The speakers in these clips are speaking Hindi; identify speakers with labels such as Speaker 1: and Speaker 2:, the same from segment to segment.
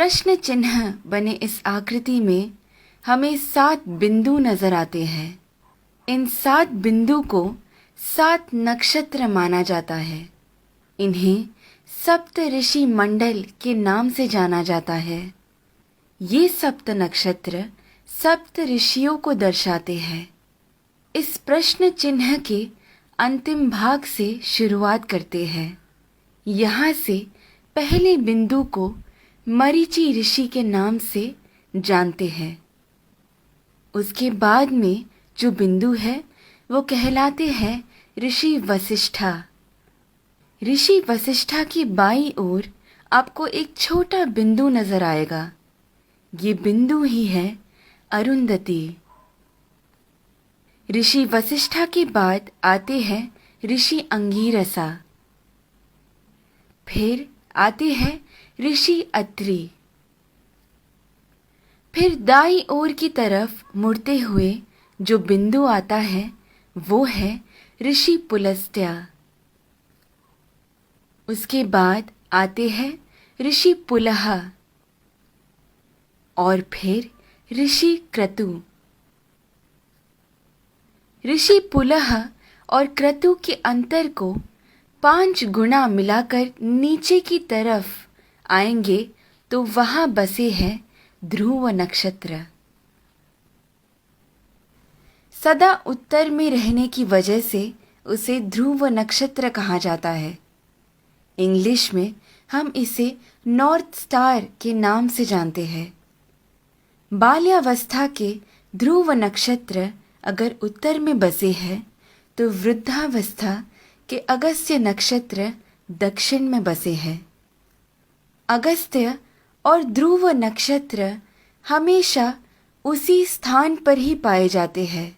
Speaker 1: प्रश्न चिन्ह बने इस आकृति में हमें 7 बिंदु नजर आते हैं। इन 7 बिंदु को 7 नक्षत्र माना जाता है। इन्हें सप्त ऋषि मंडल के नाम से जाना जाता है। ये सप्त नक्षत्र सप्त ऋषियों को दर्शाते हैं। इस प्रश्न चिन्ह के अंतिम भाग से शुरुआत करते हैं। यहाँ से पहले बिंदु को मरीचि ऋषि के नाम से जानते हैं। उसके बाद में जो बिंदु है वो कहलाते हैं ऋषि वशिष्ठा। ऋषि वशिष्ठा की बाईं ओर आपको एक छोटा बिंदु नजर आएगा। ये बिंदु ही है अरुंधति। ऋषि वशिष्ठा के बाद आते हैं ऋषि अंगीरसा। फिर आते हैं ऋषि अत्रि। फिर दाईं ओर की तरफ मुड़ते हुए जो बिंदु आता है वो है ऋषि पुलस्त्य। उसके बाद आते हैं ऋषि पुलह और फिर ऋषि क्रतु। ऋषि पुलह और क्रतु के अंतर को 5 गुना मिलाकर नीचे की तरफ आएंगे तो वहां बसे हैं ध्रुव नक्षत्र। सदा उत्तर में रहने की वजह से उसे ध्रुव नक्षत्र कहा जाता है। इंग्लिश में हम इसे नॉर्थ स्टार के नाम से जानते हैं। बाल्यावस्था के ध्रुव नक्षत्र अगर उत्तर में बसे हैं तो वृद्धावस्था के अगस्त्य नक्षत्र दक्षिण में बसे हैं। अगस्त्य और ध्रुव नक्षत्र हमेशा उसी स्थान पर ही पाए जाते हैं।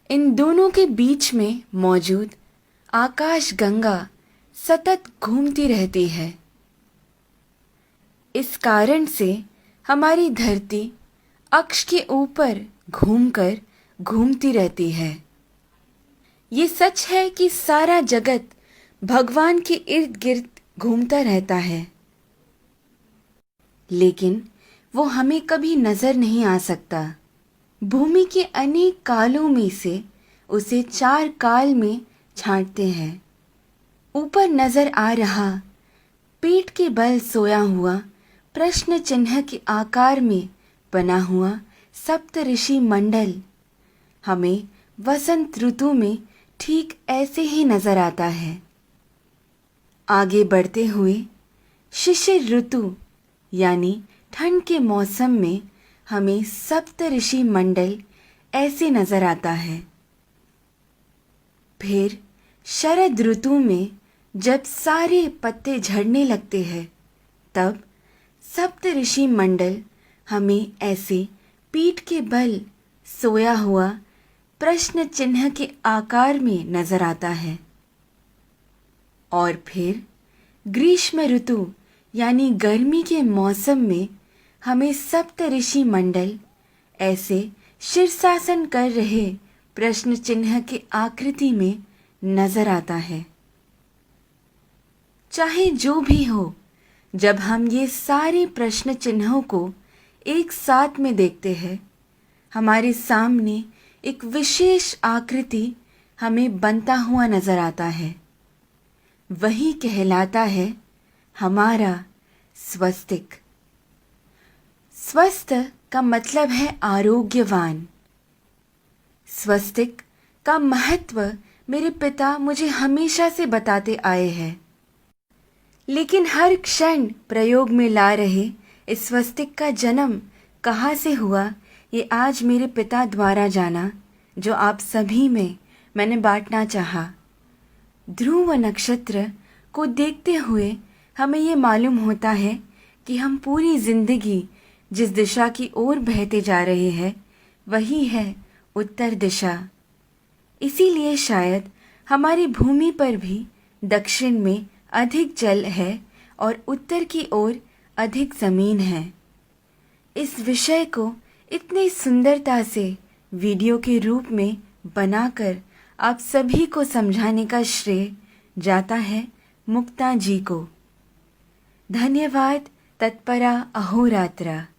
Speaker 1: इन दोनों के बीच में मौजूद आकाश गंगा सतत घूमती रहती है। इस कारण से हमारी धरती अक्ष के ऊपर घूमकर घूमती रहती है। ये सच है कि सारा जगत भगवान के इर्द गिर्द घूमता रहता है, लेकिन वो हमें कभी नजर नहीं आ सकता। भूमि के अनेक कालों में से उसे 4 काल में छांटते हैं। ऊपर नजर आ रहा पीठ के बल सोया हुआ प्रश्न चिन्ह के आकार में बना हुआ सप्त ऋषि मंडल हमें वसंत ऋतु में ठीक ऐसे ही नजर आता है। आगे बढ़ते हुए शिशिर ऋतु यानी ठंड के मौसम में हमें सप्त ऋषि मंडल ऐसे नजर आता है। फिर शरद ऋतु में जब सारे पत्ते झड़ने लगते हैं तब सप्त ऋषि मंडल हमें ऐसे पीठ के बल सोया हुआ प्रश्न चिन्ह के आकार में नजर आता है। और फिर ग्रीष्म ऋतु यानी गर्मी के मौसम में हमें सप्त ऋषि मंडल ऐसे शीर्षासन कर रहे प्रश्न चिन्ह के आकृति में नजर आता है। चाहे जो भी हो, जब हम ये सारे प्रश्न चिन्हों को एक साथ में देखते हैं, हमारे सामने एक विशेष आकृति हमें बनता हुआ नजर आता है। वही कहलाता है हमारा स्वस्तिक। स्वस्थ का मतलब है आरोग्यवान। स्वस्तिक का महत्व मेरे पिता मुझे हमेशा से बताते आए हैं, लेकिन हर क्षण प्रयोग में ला रहे इस स्वस्तिक का जन्म कहाँ से हुआ ये आज मेरे पिता द्वारा जाना, जो आप सभी में मैंने बांटना चाहा। ध्रुव नक्षत्र को देखते हुए हमें ये मालूम होता है कि हम पूरी जिंदगी जिस दिशा की ओर बहते जा रहे हैं वही है उत्तर दिशा। इसीलिए शायद हमारी भूमि पर भी दक्षिण में अधिक जल है और उत्तर की ओर अधिक जमीन है। इस विषय को इतनी सुंदरता से वीडियो के रूप में बनाकर आप सभी को समझाने का श्रेय जाता है मुक्ता जी को। धन्यवाद। तत्परा अहोरात्र।